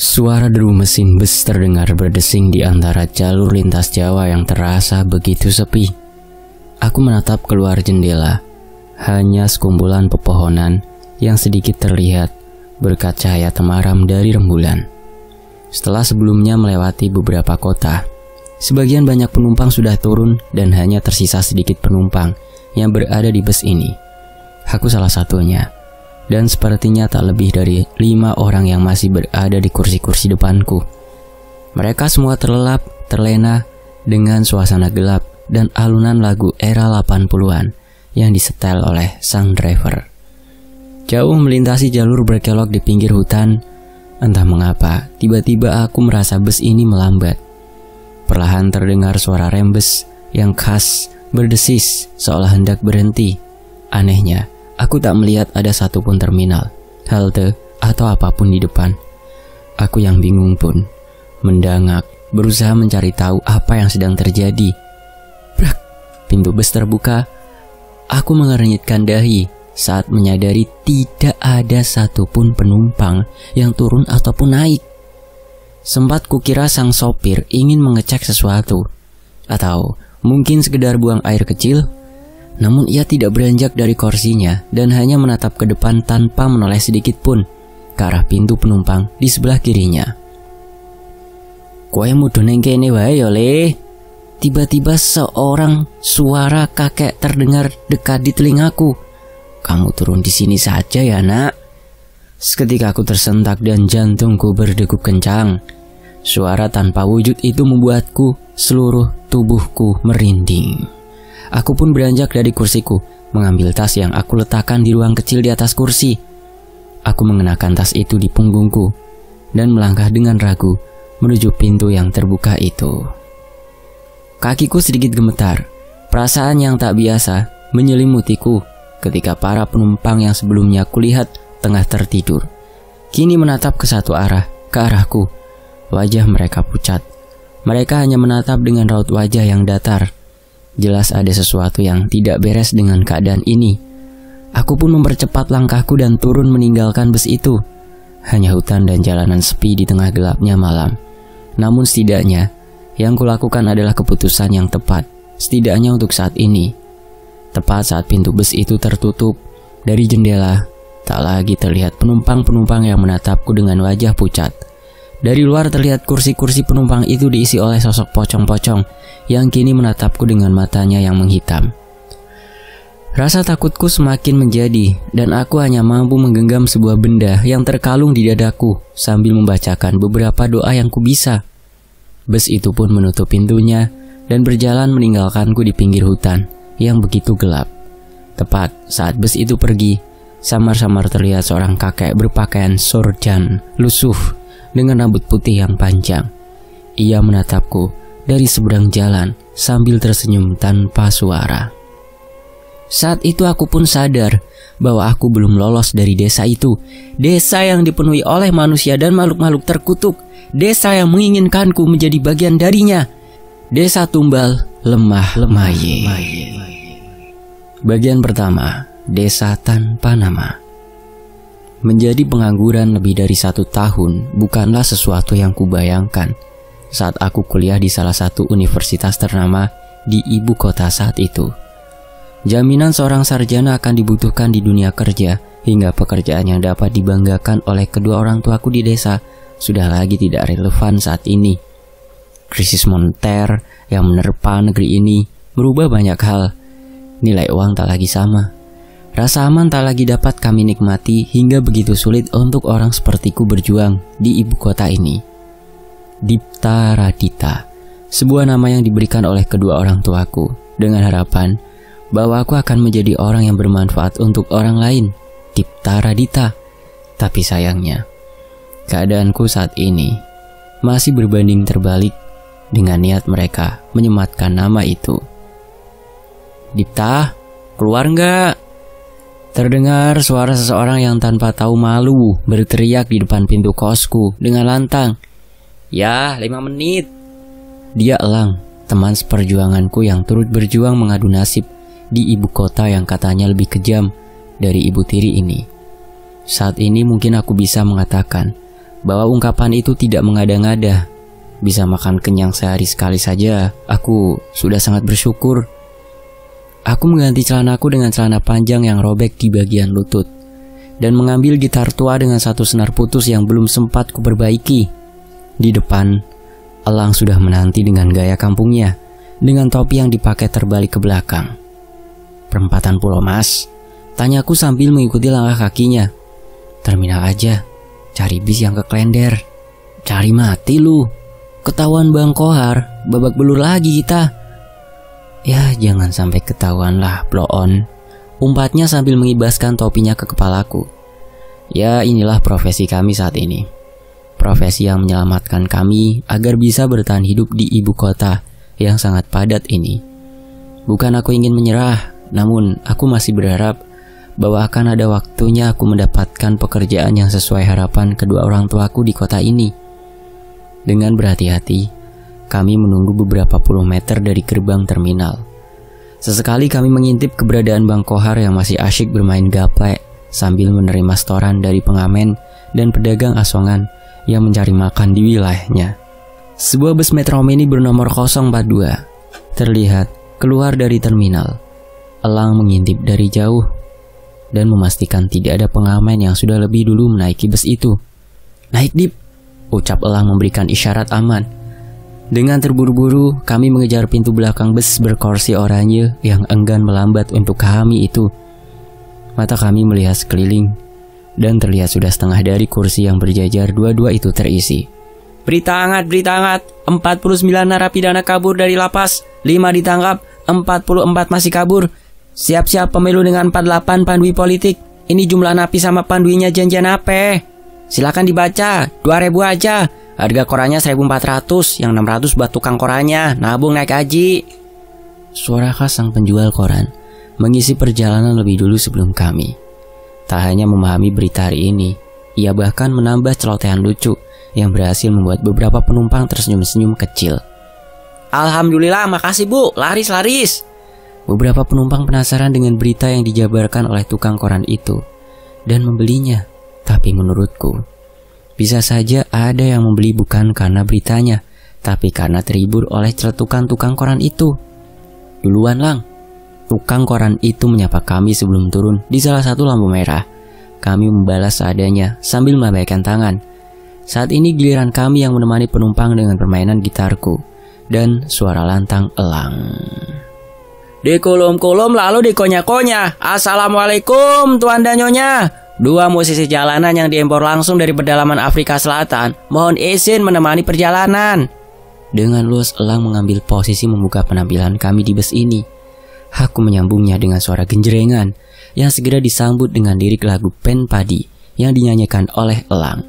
Suara deru mesin bus terdengar berdesing di antara jalur lintas Jawa yang terasa begitu sepi. Aku menatap keluar jendela. Hanya sekumpulan pepohonan yang sedikit terlihat berkat cahaya temaram dari rembulan. Setelah sebelumnya melewati beberapa kota, sebagian banyak penumpang sudah turun dan hanya tersisa sedikit penumpang yang berada di bus ini. Aku salah satunya. Dan sepertinya tak lebih dari 5 orang yang masih berada di kursi-kursi depanku. Mereka semua terlelap, terlena dengan suasana gelap dan alunan lagu era 80-an yang disetel oleh sang driver. Jauh melintasi jalur berkelok di pinggir hutan, entah mengapa tiba-tiba aku merasa bus ini melambat. Perlahan terdengar suara rem bus yang khas berdesis seolah hendak berhenti. Anehnya, aku tak melihat ada satupun terminal, halte, atau apapun di depan. Aku yang bingung pun mendangak, berusaha mencari tahu apa yang sedang terjadi. Brak, pintu bus terbuka. Aku mengernyitkan dahi saat menyadari tidak ada satupun penumpang yang turun ataupun naik. Sempat kukira sang sopir ingin mengecek sesuatu, atau mungkin sekedar buang air kecil. Namun ia tidak beranjak dari kursinya dan hanya menatap ke depan tanpa menoleh sedikit pun ke arah pintu penumpang di sebelah kirinya. "Kowe mudhun ning kene wae ya, Le." Tiba-tiba seorang suara kakek terdengar dekat di telingaku. "Kamu turun di sini saja ya, Nak." Seketika aku tersentak dan jantungku berdegup kencang. Suara tanpa wujud itu membuatku seluruh tubuhku merinding. Aku pun beranjak dari kursiku, mengambil tas yang aku letakkan di ruang kecil di atas kursi. Aku mengenakan tas itu di punggungku, dan melangkah dengan ragu menuju pintu yang terbuka itu. Kakiku sedikit gemetar, perasaan yang tak biasa menyelimutiku ketika para penumpang yang sebelumnya kulihat tengah tertidur, kini menatap ke satu arah, ke arahku. Wajah mereka pucat. Mereka hanya menatap dengan raut wajah yang datar. Jelas ada sesuatu yang tidak beres dengan keadaan ini. Aku pun mempercepat langkahku dan turun meninggalkan bus itu. Hanya hutan dan jalanan sepi di tengah gelapnya malam. Namun setidaknya, yang kulakukan adalah keputusan yang tepat, setidaknya untuk saat ini. Tepat saat pintu bus itu tertutup, dari jendela, tak lagi terlihat penumpang-penumpang yang menatapku dengan wajah pucat. Dari luar terlihat kursi-kursi penumpang itu diisi oleh sosok pocong-pocong yang kini menatapku dengan matanya yang menghitam. Rasa takutku semakin menjadi dan aku hanya mampu menggenggam sebuah benda yang terkalung di dadaku sambil membacakan beberapa doa yang kubisa. Bus itu pun menutup pintunya dan berjalan meninggalkanku di pinggir hutan yang begitu gelap. Tepat saat bus itu pergi, samar-samar terlihat seorang kakek berpakaian sorjan lusuh dengan rambut putih yang panjang. Ia menatapku dari seberang jalan sambil tersenyum tanpa suara. Saat itu aku pun sadar bahwa aku belum lolos dari desa itu. Desa yang dipenuhi oleh manusia dan makhluk-makhluk terkutuk. Desa yang menginginkanku menjadi bagian darinya. Desa tumbal lemah lemaye. Bagian pertama, desa tanpa nama. Menjadi pengangguran lebih dari 1 tahun bukanlah sesuatu yang kubayangkan saat aku kuliah di salah satu universitas ternama di ibu kota saat itu. Jaminan seorang sarjana akan dibutuhkan di dunia kerja hingga pekerjaan yang dapat dibanggakan oleh kedua orang tuaku di desa sudah lagi tidak relevan saat ini. Krisis moneter yang menerpa negeri ini merubah banyak hal. Nilai uang tak lagi sama. Rasa aman tak lagi dapat kami nikmati hingga begitu sulit untuk orang sepertiku berjuang di ibu kota ini. Dipta Radita, sebuah nama yang diberikan oleh kedua orang tuaku dengan harapan bahwa aku akan menjadi orang yang bermanfaat untuk orang lain. Dipta Radita. Tapi sayangnya, keadaanku saat ini masih berbanding terbalik dengan niat mereka menyematkan nama itu. "Dipta, keluar nggak?" Terdengar suara seseorang yang tanpa tahu malu berteriak di depan pintu kosku dengan lantang. "Ya, 5 menit." Dia Elang, teman seperjuanganku yang turut berjuang mengadu nasib di ibu kota yang katanya lebih kejam dari ibu tiri ini. Saat ini mungkin aku bisa mengatakan bahwa ungkapan itu tidak mengada-ngada. Bisa makan kenyang sehari sekali saja, aku sudah sangat bersyukur. Aku mengganti celanaku dengan celana panjang yang robek di bagian lutut, dan mengambil gitar tua dengan satu senar putus yang belum sempat kuperbaiki. Di depan, Elang sudah menanti dengan gaya kampungnya, dengan topi yang dipakai terbalik ke belakang. "Perempatan Pulau Mas?" tanyaku sambil mengikuti langkah kakinya. "Terminal aja, cari bis yang ke Klender." "Cari mati lu, ketahuan Bang Kohar, babak belur lagi kita." "Ya jangan sampai ketahuan lah, blow on," umpatnya sambil mengibaskan topinya ke kepalaku. "Ya inilah profesi kami saat ini. Profesi yang menyelamatkan kami agar bisa bertahan hidup di ibu kota yang sangat padat ini. Bukan aku ingin menyerah, namun aku masih berharap bahwa akan ada waktunya aku mendapatkan pekerjaan yang sesuai harapan kedua orang tuaku di kota ini." Dengan berhati-hati, kami menunggu beberapa puluh meter dari gerbang terminal. Sesekali kami mengintip keberadaan Bang Kohar yang masih asyik bermain gaplek sambil menerima setoran dari pengamen dan pedagang asongan yang mencari makan di wilayahnya. Sebuah bus Metro Mini bernomor 042 terlihat keluar dari terminal. Elang mengintip dari jauh dan memastikan tidak ada pengamen yang sudah lebih dulu menaiki bus itu. "Naik, Dip," ucap Elang memberikan isyarat aman. Dengan terburu-buru, kami mengejar pintu belakang bus berkursi oranye yang enggan melambat untuk kami itu. Mata kami melihat sekeliling, dan terlihat sudah setengah dari kursi yang berjajar dua-dua itu terisi. Berita hangat, 49 narapidana kabur dari lapas, 5 ditangkap, 44 masih kabur. Siap-siap pemilu dengan 48 pandui politik. Ini jumlah napi sama panduinya janjian apa? Silakan dibaca, 2.000 aja. Harga korannya 1.400, yang 600 buat tukang korannya, nabung naik haji. Suara khas sang penjual koran mengisi perjalanan lebih dulu sebelum kami. Tak hanya memahami berita hari ini, ia bahkan menambah celotehan lucu yang berhasil membuat beberapa penumpang tersenyum-senyum kecil. "Alhamdulillah, makasih Bu, laris-laris." Beberapa penumpang penasaran dengan berita yang dijabarkan oleh tukang koran itu dan membelinya. Tapi menurutku, bisa saja ada yang membeli bukan karena beritanya, tapi karena terhibur oleh celetukan tukang koran itu. "Duluan, Lang." Tukang koran itu menyapa kami sebelum turun di salah satu lampu merah. Kami membalas seadanya sambil melambaikan tangan. Saat ini giliran kami yang menemani penumpang dengan permainan gitarku dan suara lantang Elang. "Di kolom-kolom lalu di konya-konya. Assalamualaikum Tuan dan Nyonya. 2 musisi jalanan yang diimpor langsung dari pedalaman Afrika Selatan. Mohon izin menemani perjalanan." Dengan luas Elang mengambil posisi membuka penampilan kami di bus ini. Aku menyambungnya dengan suara genjrengan yang segera disambut dengan lirik lagu Pen Padi yang dinyanyikan oleh Elang.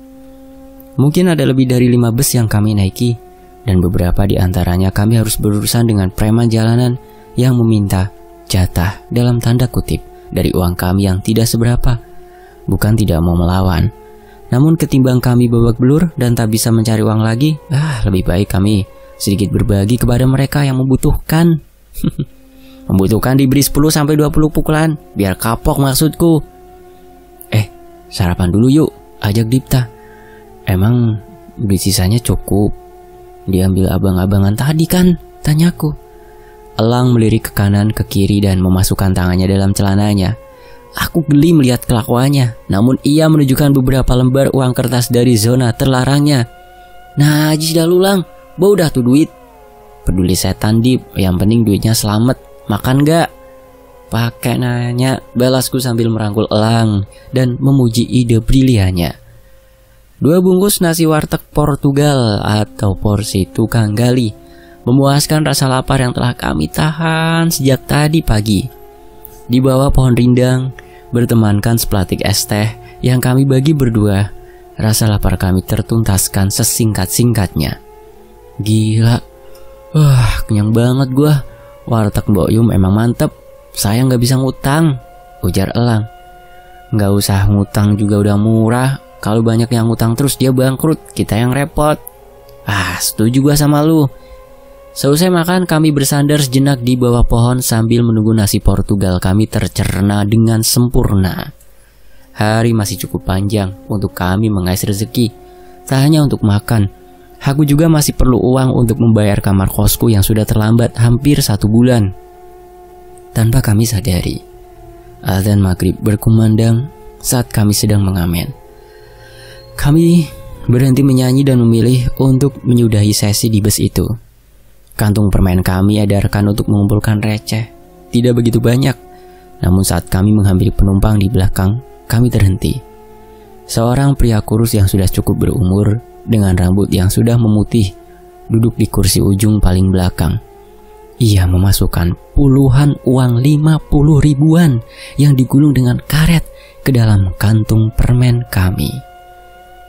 Mungkin ada lebih dari 5 bus yang kami naiki, dan beberapa di antaranya kami harus berurusan dengan preman jalanan yang meminta jatah dalam tanda kutip dari uang kami yang tidak seberapa. Bukan tidak mau melawan, namun ketimbang kami babak belur dan tak bisa mencari uang lagi, lebih baik kami sedikit berbagi kepada mereka yang membutuhkan. Membutuhkan diberi 10-20 pukulan, biar kapok maksudku. Sarapan dulu yuk, ajak Dipta. Emang duit sisanya cukup? Diambil abang-abangan tadi kan? Tanyaku. Elang melirik ke kanan ke kiri dan memasukkan tangannya dalam celananya. Aku geli melihat kelakuannya, namun ia menunjukkan beberapa lembar uang kertas dari zona terlarangnya. "Nah, Haji dah lulang, bau dah tuh duit." "Peduli setan Dip, yang penting duitnya selamat. Makan gak?" Pakai nanya, balasku sambil merangkul Elang dan memuji ide briliannya. 2 bungkus nasi warteg Portugal atau porsi tukang gali memuaskan rasa lapar yang telah kami tahan sejak tadi pagi. Di bawah pohon rindang, bertemankan sepelatik es teh yang kami bagi berdua, rasa lapar kami tertuntaskan sesingkat-singkatnya. Gila, kenyang banget gua. Warteg Mbok Yum emang mantep. Saya gak bisa ngutang, ujar Elang. Gak usah ngutang juga udah murah. Kalau banyak yang ngutang terus dia bangkrut, kita yang repot. Setuju gua sama lu. Selesai makan, kami bersandar sejenak di bawah pohon sambil menunggu nasi Portugal kami tercerna dengan sempurna. Hari masih cukup panjang untuk kami mengais rezeki. Tak hanya untuk makan, aku juga masih perlu uang untuk membayar kamar kosku yang sudah terlambat hampir 1 bulan. Tanpa kami sadari, azan maghrib berkumandang saat kami sedang mengamen. Kami berhenti menyanyi dan memilih untuk menyudahi sesi di bus itu. Kantung permen kami edarkan untuk mengumpulkan receh. Tidak begitu banyak, namun saat kami menghampiri penumpang di belakang, kami terhenti. Seorang pria kurus yang sudah cukup berumur dengan rambut yang sudah memutih duduk di kursi ujung paling belakang. Ia memasukkan puluhan uang 50 ribuan yang digulung dengan karet ke dalam kantung permen kami.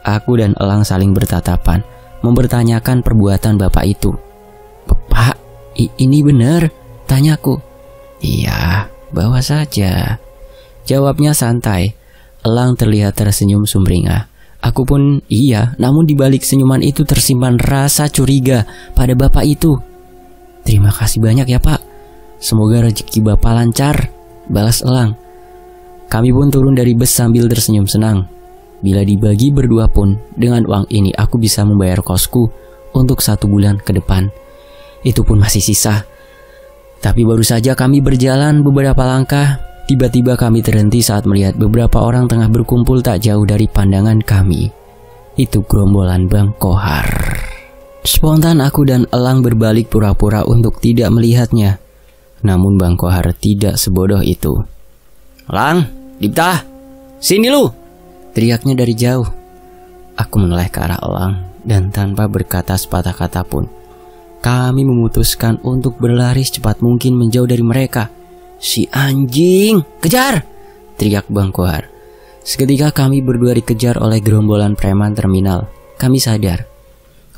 Aku dan Elang saling bertatapan, mempertanyakan perbuatan bapak itu. "Bapak, ini benar?" tanyaku. "Iya, bawa saja," jawabnya santai. Elang terlihat tersenyum sumringah. Aku pun iya, namun di balik senyuman itu tersimpan rasa curiga pada bapak itu. "Terima kasih banyak ya Pak. Semoga rezeki Bapak lancar," balas Elang. Kami pun turun dari bus sambil tersenyum senang. Bila dibagi berdua pun, dengan uang ini aku bisa membayar kosku untuk 1 bulan ke depan. Itu pun masih sisa. Tapi baru saja kami berjalan beberapa langkah, tiba-tiba kami terhenti saat melihat beberapa orang tengah berkumpul tak jauh dari pandangan kami. Itu gerombolan Bang Kohar. Spontan aku dan Elang berbalik pura-pura untuk tidak melihatnya. Namun Bang Kohar tidak sebodoh itu. "Lang, Dipta, sini lu!" teriaknya dari jauh. Aku menoleh ke arah Elang dan tanpa berkata sepatah kata pun, kami memutuskan untuk berlari secepat mungkin menjauh dari mereka. "Si anjing, kejar!" teriak Bang Kohar. Seketika kami berdua dikejar oleh gerombolan preman terminal. Kami sadar,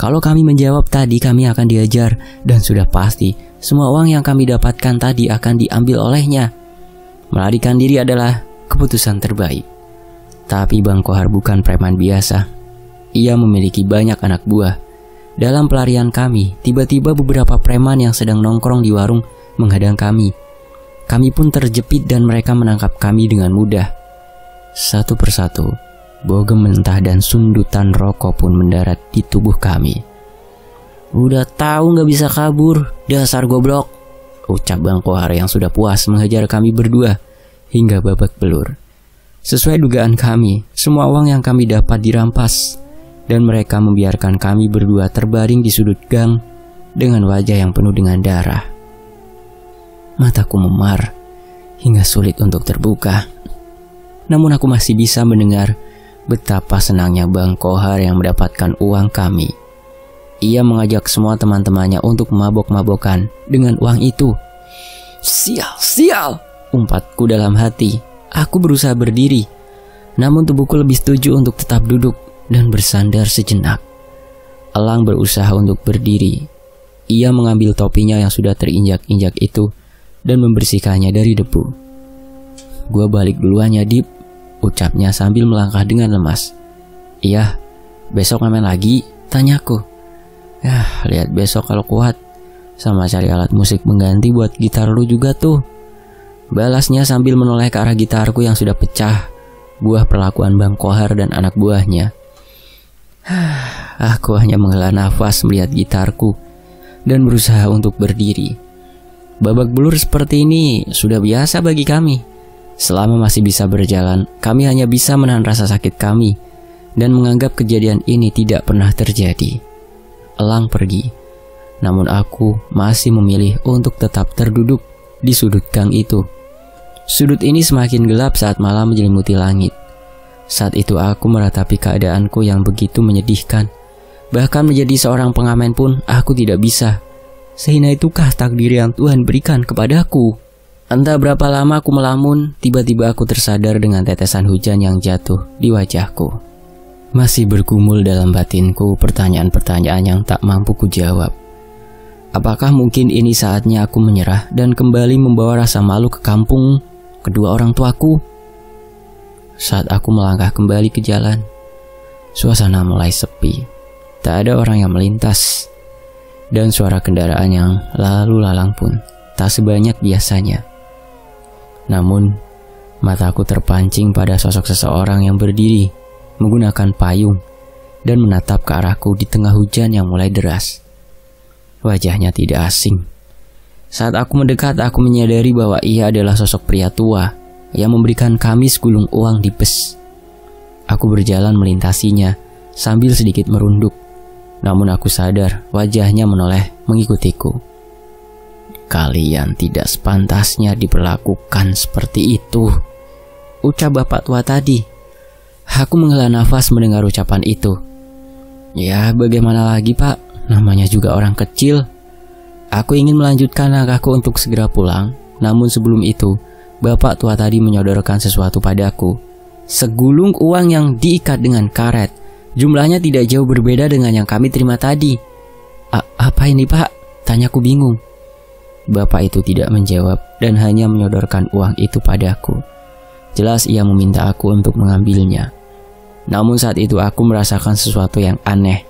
kalau kami menjawab tadi kami akan diajar dan sudah pasti semua uang yang kami dapatkan tadi akan diambil olehnya. Melarikan diri adalah keputusan terbaik. Tapi Bang Kohar bukan preman biasa. Ia memiliki banyak anak buah. Dalam pelarian kami, tiba-tiba beberapa preman yang sedang nongkrong di warung menghadang kami. Kami pun terjepit dan mereka menangkap kami dengan mudah. Satu persatu, bogem mentah dan sundutan rokok pun mendarat di tubuh kami. "Udah tahu gak bisa kabur, dasar goblok," ucap Bang Kohar yang sudah puas menghajar kami berdua hingga babak belur. Sesuai dugaan kami, semua uang yang kami dapat dirampas dan mereka membiarkan kami berdua terbaring di sudut gang dengan wajah yang penuh dengan darah. Mataku memar hingga sulit untuk terbuka. Namun aku masih bisa mendengar betapa senangnya Bang Kohar yang mendapatkan uang kami. Ia mengajak semua teman-temannya untuk mabok-mabokan dengan uang itu. "Sial, sial!" umpatku dalam hati. Aku berusaha berdiri, namun tubuhku lebih setuju untuk tetap duduk dan bersandar sejenak. Elang berusaha untuk berdiri. Ia mengambil topinya yang sudah terinjak-injak itu dan membersihkannya dari debu. "Gua balik duluan ya, Dip," ucapnya sambil melangkah dengan lemas. "Iya, besok ngamen lagi?" tanyaku. "Yah, lihat besok kalau kuat. Sama cari alat musik pengganti buat gitar lu juga tuh," balasnya sambil menoleh ke arah gitarku yang sudah pecah, buah perlakuan Bang Kohar dan anak buahnya. Aku hanya menghela nafas melihat gitarku dan berusaha untuk berdiri. Babak belur seperti ini sudah biasa bagi kami. Selama masih bisa berjalan, kami hanya bisa menahan rasa sakit kami dan menganggap kejadian ini tidak pernah terjadi. Elang pergi, namun aku masih memilih untuk tetap terduduk di sudut gang itu. Sudut ini semakin gelap saat malam menyelimuti langit. Saat itu aku meratapi keadaanku yang begitu menyedihkan. Bahkan menjadi seorang pengamen pun aku tidak bisa. Sehina itukah takdir yang Tuhan berikan kepadaku? Entah berapa lama aku melamun, tiba-tiba aku tersadar dengan tetesan hujan yang jatuh di wajahku. Masih bergumul dalam batinku pertanyaan-pertanyaan yang tak mampu kujawab. Apakah mungkin ini saatnya aku menyerah dan kembali membawa rasa malu ke kampung kedua orang tuaku? Saat aku melangkah kembali ke jalan, suasana mulai sepi. Tak ada orang yang melintas, dan suara kendaraan yang lalu lalang pun tak sebanyak biasanya. Namun, mataku terpancing pada sosok seseorang yang berdiri menggunakan payung dan menatap ke arahku di tengah hujan yang mulai deras. Wajahnya tidak asing. Saat aku mendekat, aku menyadari bahwa ia adalah sosok pria tua yang memberikan kami segulung uang di bus. Aku berjalan melintasinya sambil sedikit merunduk. Namun aku sadar wajahnya menoleh mengikutiku. "Kalian tidak sepantasnya diperlakukan seperti itu," ucap bapak tua tadi. Aku menghela nafas mendengar ucapan itu. Ya, bagaimana lagi, Pak? Namanya juga orang kecil. Aku ingin melanjutkan langkahku untuk segera pulang. Namun sebelum itu, bapak tua tadi menyodorkan sesuatu padaku. Segulung uang yang diikat dengan karet. Jumlahnya tidak jauh berbeda dengan yang kami terima tadi. Apa ini, Pak? Tanyaku bingung. Bapak itu tidak menjawab dan hanya menyodorkan uang itu padaku. Jelas ia meminta aku untuk mengambilnya. Namun saat itu aku merasakan sesuatu yang aneh.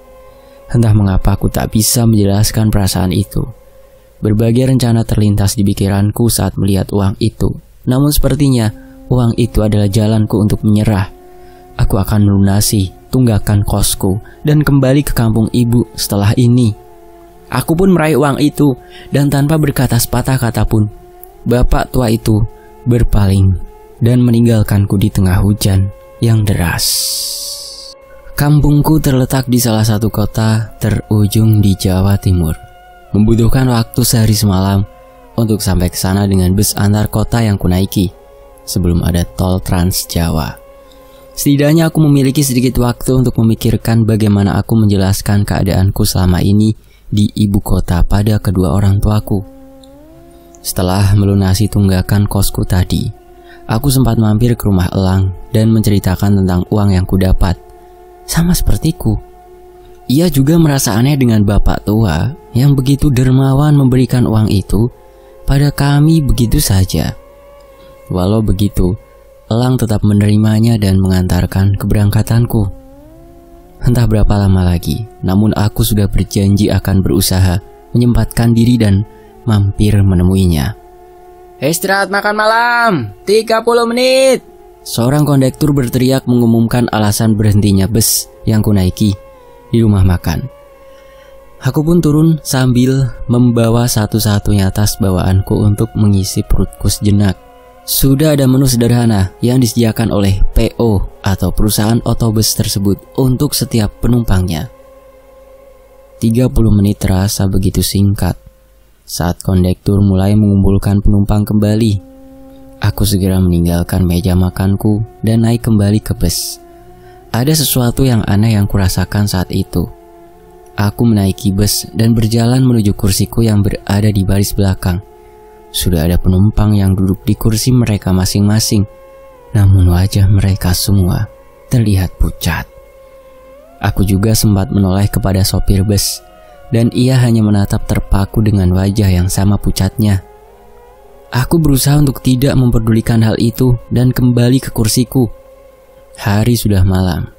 Entah mengapa aku tak bisa menjelaskan perasaan itu. Berbagai rencana terlintas di pikiranku saat melihat uang itu. Namun sepertinya uang itu adalah jalanku untuk menyerah. Aku akan melunasi tunggakan kosku dan kembali ke kampung ibu setelah ini. Aku pun meraih uang itu dan tanpa berkata sepatah kata pun, bapak tua itu berpaling dan meninggalkanku di tengah hujan yang deras. Kampungku terletak di salah satu kota terujung di Jawa Timur. Membutuhkan waktu sehari semalam untuk sampai ke sana dengan bus antar kota yang kunaiki sebelum ada tol Trans Jawa. Setidaknya aku memiliki sedikit waktu untuk memikirkan bagaimana aku menjelaskan keadaanku selama ini di ibu kota pada kedua orang tuaku. Setelah melunasi tunggakan kosku tadi, aku sempat mampir ke rumah Elang dan menceritakan tentang uang yang kudapat. Sama sepertiku, ia juga merasa aneh dengan bapak tua yang begitu dermawan memberikan uang itu pada kami begitu saja. Walau begitu, Elang tetap menerimanya dan mengantarkan keberangkatanku. Entah berapa lama lagi, namun aku sudah berjanji akan berusaha menyempatkan diri dan mampir menemuinya. "Istirahat makan malam, 30 menit!" Seorang kondektur berteriak mengumumkan alasan berhentinya bus yang kunaiki di rumah makan. Aku pun turun sambil membawa satu-satunya tas bawaanku untuk mengisi perutku sejenak. Sudah ada menu sederhana yang disediakan oleh PO atau perusahaan otobus tersebut untuk setiap penumpangnya. 30 menit terasa begitu singkat. Saat kondektur mulai mengumpulkan penumpang kembali, aku segera meninggalkan meja makanku dan naik kembali ke bus. Ada sesuatu yang aneh yang kurasakan saat itu. Aku menaiki bus dan berjalan menuju kursiku yang berada di baris belakang. Sudah ada penumpang yang duduk di kursi mereka masing-masing, namun wajah mereka semua terlihat pucat. Aku juga sempat menoleh kepada sopir bus, dan ia hanya menatap terpaku dengan wajah yang sama pucatnya. Aku berusaha untuk tidak memperdulikan hal itu dan kembali ke kursiku. Hari sudah malam.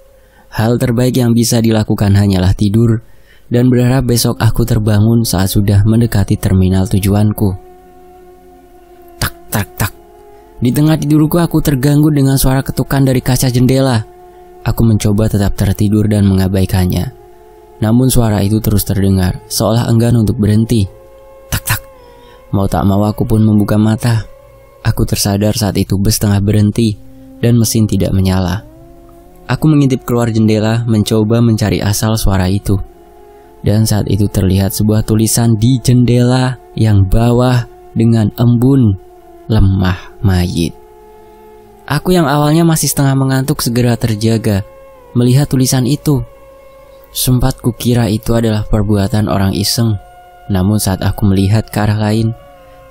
Hal terbaik yang bisa dilakukan hanyalah tidur dan berharap besok aku terbangun saat sudah mendekati terminal tujuanku. Tak, tak, tak. Di tengah tidurku aku terganggu dengan suara ketukan dari kaca jendela. Aku mencoba tetap tertidur dan mengabaikannya. Namun suara itu terus terdengar, seolah enggan untuk berhenti. Tak, tak. Mau tak mau aku pun membuka mata. Aku tersadar saat itu bus tengah berhenti dan mesin tidak menyala. Aku mengintip keluar jendela mencoba mencari asal suara itu. Dan saat itu terlihat sebuah tulisan di jendela yang bawah dengan embun, "Lemah mayit." Aku yang awalnya masih setengah mengantuk segera terjaga melihat tulisan itu. Sempat kukira itu adalah perbuatan orang iseng. Namun saat aku melihat ke arah lain,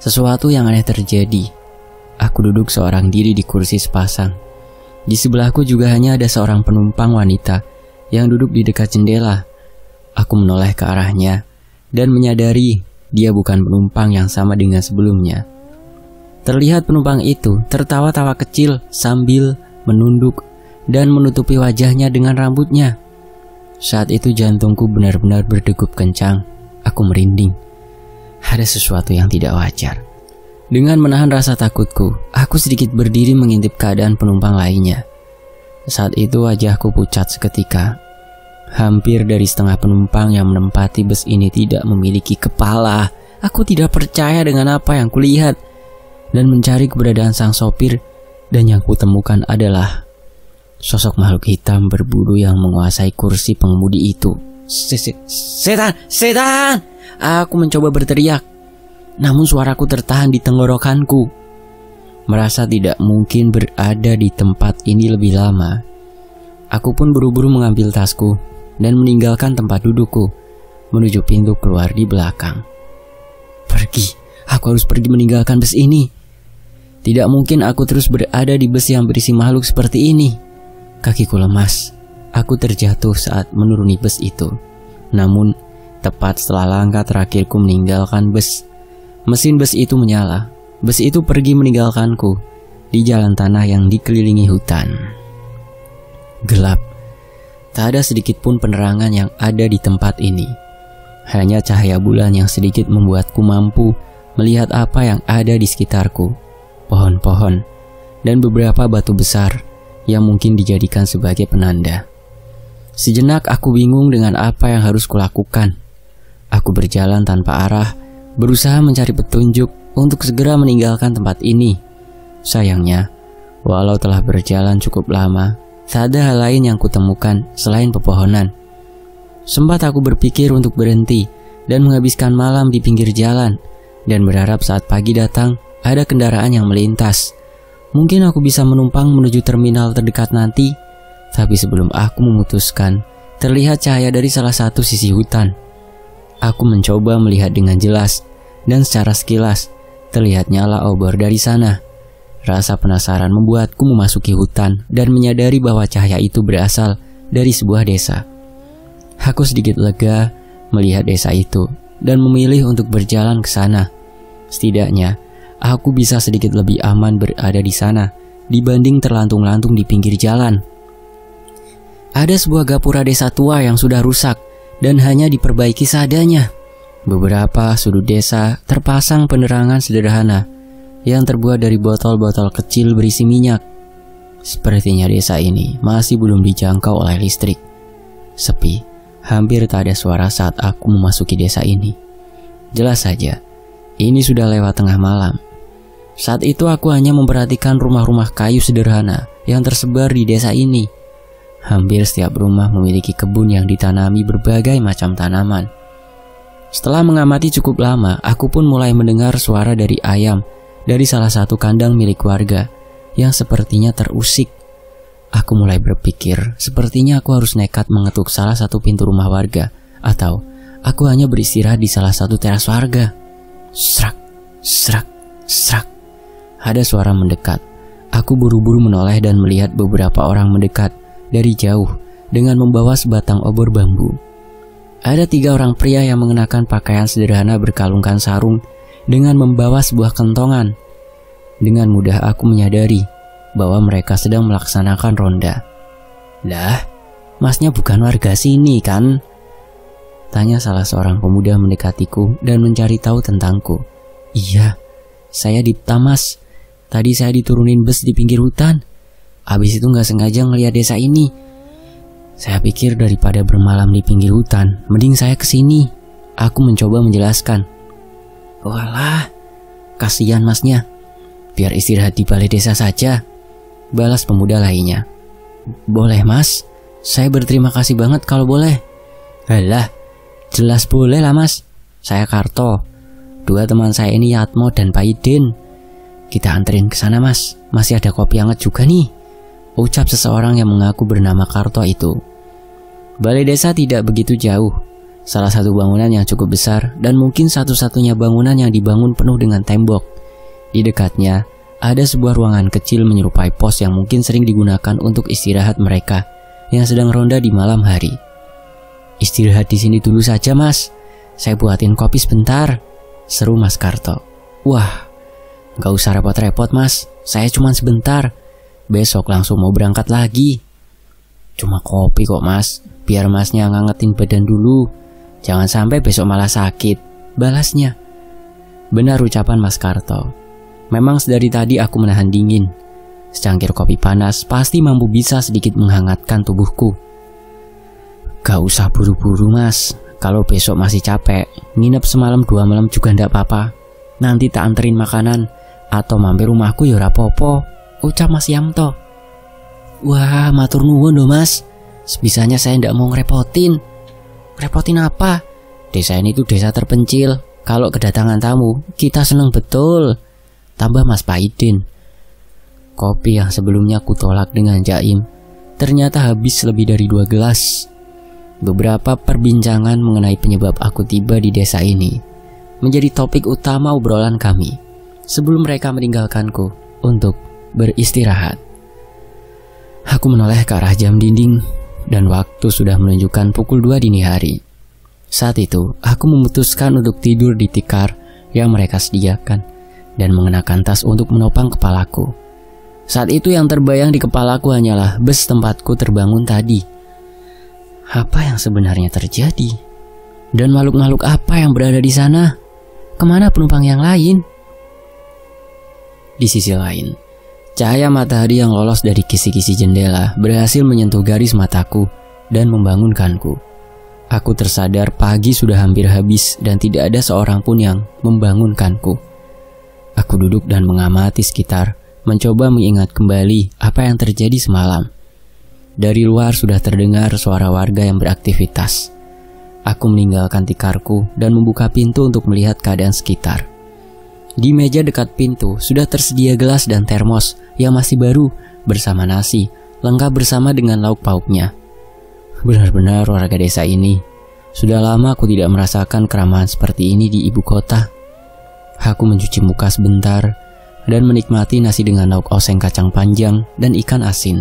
sesuatu yang aneh terjadi. Aku duduk seorang diri di kursi sepasang. Di sebelahku juga hanya ada seorang penumpang wanita yang duduk di dekat jendela. Aku menoleh ke arahnya dan menyadari dia bukan penumpang yang sama dengan sebelumnya. Terlihat penumpang itu tertawa-tawa kecil sambil menunduk dan menutupi wajahnya dengan rambutnya. Saat itu jantungku benar-benar berdegup kencang. Aku merinding. Ada sesuatu yang tidak wajar. Dengan menahan rasa takutku, aku sedikit berdiri mengintip keadaan penumpang lainnya. Saat itu wajahku pucat seketika. Hampir dari setengah penumpang yang menempati bus ini tidak memiliki kepala. Aku tidak percaya dengan apa yang kulihat dan mencari keberadaan sang sopir, dan yang kutemukan adalah sosok makhluk hitam berbulu yang menguasai kursi pengemudi itu. Setan! Setan! Aku mencoba berteriak, namun suaraku tertahan di tenggorokanku. Merasa tidak mungkin berada di tempat ini lebih lama, aku pun buru-buru mengambil tasku dan meninggalkan tempat dudukku menuju pintu keluar di belakang. Pergi, aku harus pergi meninggalkan bus ini. Tidak mungkin aku terus berada di bus yang berisi makhluk seperti ini. Kakiku lemas. Aku terjatuh saat menuruni bus itu. Namun, tepat setelah langkah terakhirku meninggalkan bus, mesin bus itu menyala. Bus itu pergi meninggalkanku di jalan tanah yang dikelilingi hutan. Gelap. Tak ada sedikit pun penerangan yang ada di tempat ini. Hanya cahaya bulan yang sedikit membuatku mampu melihat apa yang ada di sekitarku. Pohon-pohon dan beberapa batu besar yang mungkin dijadikan sebagai penanda. Sejenak aku bingung dengan apa yang harus kulakukan. Aku berjalan tanpa arah, berusaha mencari petunjuk untuk segera meninggalkan tempat ini. Sayangnya, walau telah berjalan cukup lama, tak ada hal lain yang kutemukan selain pepohonan. Sempat aku berpikir untuk berhenti dan menghabiskan malam di pinggir jalan, dan berharap saat pagi datang ada kendaraan yang melintas. Mungkin aku bisa menumpang menuju terminal terdekat nanti. Tapi sebelum aku memutuskan, terlihat cahaya dari salah satu sisi hutan. Aku mencoba melihat dengan jelas, dan secara sekilas terlihat nyala obor dari sana. Rasa penasaran membuatku memasuki hutan dan menyadari bahwa cahaya itu berasal dari sebuah desa. Aku sedikit lega melihat desa itu dan memilih untuk berjalan ke sana. Setidaknya, aku bisa sedikit lebih aman berada di sana dibanding terlantung-lantung di pinggir jalan. Ada sebuah gapura desa tua yang sudah rusak dan hanya diperbaiki seadanya. Beberapa sudut desa terpasang penerangan sederhana yang terbuat dari botol-botol kecil berisi minyak. Sepertinya desa ini masih belum dijangkau oleh listrik. Sepi, hampir tak ada suara saat aku memasuki desa ini. Jelas saja, ini sudah lewat tengah malam. Saat itu aku hanya memperhatikan rumah-rumah kayu sederhana yang tersebar di desa ini. Hampir setiap rumah memiliki kebun yang ditanami berbagai macam tanaman. Setelah mengamati cukup lama, aku pun mulai mendengar suara dari ayam dari salah satu kandang milik warga yang sepertinya terusik. Aku mulai berpikir, sepertinya aku harus nekat mengetuk salah satu pintu rumah warga, atau aku hanya beristirahat di salah satu teras warga. Srak, srak, srak. Ada suara mendekat. Aku buru-buru menoleh dan melihat beberapa orang mendekat dari jauh dengan membawa sebatang obor bambu. Ada 3 orang pria yang mengenakan pakaian sederhana berkalungkan sarung dengan membawa sebuah kentongan. Dengan mudah aku menyadari bahwa mereka sedang melaksanakan ronda. Lah, masnya bukan warga sini kan? Tanya salah seorang pemuda mendekatiku dan mencari tahu tentangku. Iya, saya Dipta mas. Tadi saya diturunin bus di pinggir hutan. Habis itu gak sengaja ngeliat desa ini. Saya pikir daripada bermalam di pinggir hutan, mending saya kesini. Aku mencoba menjelaskan. Walah, kasihan masnya. Biar istirahat di balai desa saja, balas pemuda lainnya. Boleh mas, saya berterima kasih banget kalau boleh. Alah, jelas boleh lah mas. Saya Karto. 2 teman saya ini Yatmo dan Paidin. Kita anterin ke sana mas. Masih ada kopi hangat juga nih, ucap seseorang yang mengaku bernama Karto itu. Balai desa tidak begitu jauh. Salah satu bangunan yang cukup besar dan mungkin satu-satunya bangunan yang dibangun penuh dengan tembok. Di dekatnya ada sebuah ruangan kecil menyerupai pos yang mungkin sering digunakan untuk istirahat mereka yang sedang ronda di malam hari. Istirahat di sini dulu saja mas. Saya buatin kopi sebentar, seru Mas Karto. Wah, gak usah repot-repot mas. Saya cuma sebentar. Besok langsung mau berangkat lagi. Cuma kopi kok mas. Biar masnya ngangetin badan dulu. Jangan sampai besok malah sakit, balasnya. Benar ucapan Mas Karto. Memang sedari tadi aku menahan dingin. Secangkir kopi panas pasti mampu bisa sedikit menghangatkan tubuhku. Gak usah buru-buru mas, kalau besok masih capek, nginep semalam 2 malam juga ndak apa-apa. Nanti tak anterin makanan, atau mampir rumahku ya rapopo, ucap Mas Yamto. Wah, matur nuwun loh mas, sebisanya saya ndak mau ngerepotin. Repotin apa? Desa ini tuh desa terpencil, kalau kedatangan tamu, kita seneng betul. Tambah Mas Paidin. Kopi yang sebelumnya kutolak dengan jaim, ternyata habis lebih dari 2 gelas. Beberapa perbincangan mengenai penyebab aku tiba di desa ini menjadi topik utama obrolan kami sebelum mereka meninggalkanku untuk beristirahat. Aku menoleh ke arah jam dinding dan waktu sudah menunjukkan pukul 2 dini hari. Saat itu, aku memutuskan untuk tidur di tikar yang mereka sediakan dan mengenakan tas untuk menopang kepalaku. Saat itu yang terbayang di kepalaku hanyalah bus tempatku terbangun tadi. Apa yang sebenarnya terjadi? Dan makhluk-makhluk apa yang berada di sana? Kemana penumpang yang lain? Di sisi lain, cahaya matahari yang lolos dari kisi-kisi jendela berhasil menyentuh garis mataku dan membangunkanku. Aku tersadar pagi sudah hampir habis dan tidak ada seorang pun yang membangunkanku. Aku duduk dan mengamati sekitar, mencoba mengingat kembali apa yang terjadi semalam. Dari luar sudah terdengar suara warga yang beraktivitas. Aku meninggalkan tikarku dan membuka pintu untuk melihat keadaan sekitar. Di meja dekat pintu sudah tersedia gelas dan termos yang masih baru bersama nasi, lengkap bersama dengan lauk pauknya. Benar-benar warga desa ini. Sudah lama aku tidak merasakan keramahan seperti ini di ibu kota. Aku mencuci muka sebentar dan menikmati nasi dengan lauk oseng kacang panjang dan ikan asin.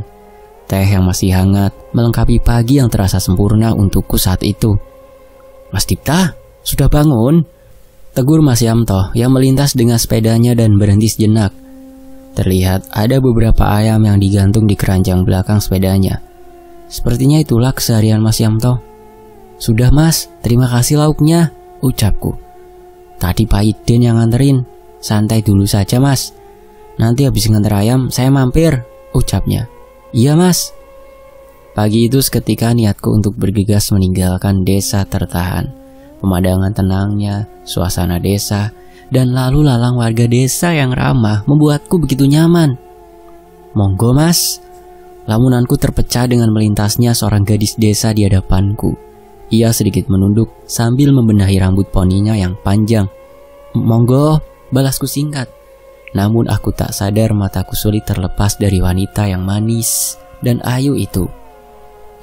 Teh yang masih hangat melengkapi pagi yang terasa sempurna untukku saat itu. Mas Dipta, sudah bangun? Tegur Mas Yamto yang melintas dengan sepedanya dan berhenti sejenak. Terlihat ada beberapa ayam yang digantung di keranjang belakang sepedanya. Sepertinya itulah keseharian Mas Yamto. Sudah mas, terima kasih lauknya, ucapku. Tadi Pak Iden yang nganterin. Santai dulu saja mas, nanti habis nganter ayam saya mampir, ucapnya. Iya mas. Pagi itu seketika niatku untuk bergegas meninggalkan desa tertahan. Pemandangan tenangnya, suasana desa, dan lalu lalang warga desa yang ramah membuatku begitu nyaman. Monggo mas. Lamunanku terpecah dengan melintasnya seorang gadis desa di hadapanku. Ia sedikit menunduk sambil membenahi rambut poninya yang panjang. Monggo, balasku singkat. Namun aku tak sadar mataku sulit terlepas dari wanita yang manis dan ayu itu.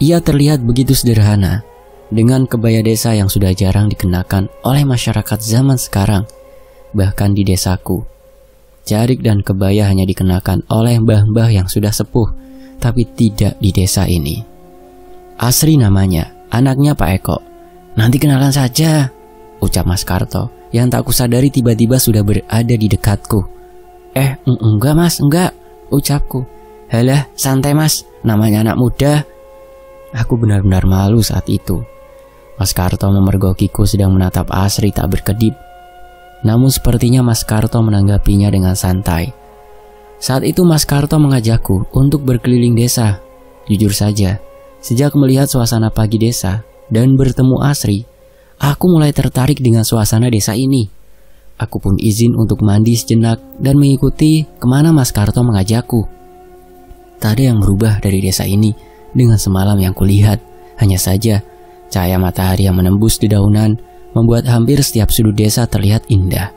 Ia terlihat begitu sederhana, dengan kebaya desa yang sudah jarang dikenakan oleh masyarakat zaman sekarang. Bahkan di desaku, jarik dan kebaya hanya dikenakan oleh mbah-mbah yang sudah sepuh, tapi tidak di desa ini. Asri namanya, anaknya Pak Eko. Nanti kenalan saja, ucap Mas Karto, yang tak kusadari tiba-tiba sudah berada di dekatku. Enggak mas, enggak, ucapku. Halah, santai mas, namanya anak muda. Aku benar-benar malu saat itu. Mas Karto memergokiku sedang menatap Asri tak berkedip. Namun sepertinya Mas Karto menanggapinya dengan santai. Saat itu Mas Karto mengajakku untuk berkeliling desa. Jujur saja, sejak melihat suasana pagi desa dan bertemu Asri, aku mulai tertarik dengan suasana desa ini. Aku pun izin untuk mandi sejenak dan mengikuti kemana Mas Karto mengajakku. Tak ada yang berubah dari desa ini dengan semalam yang kulihat. Hanya saja, cahaya matahari yang menembus dedaunan membuat hampir setiap sudut desa terlihat indah.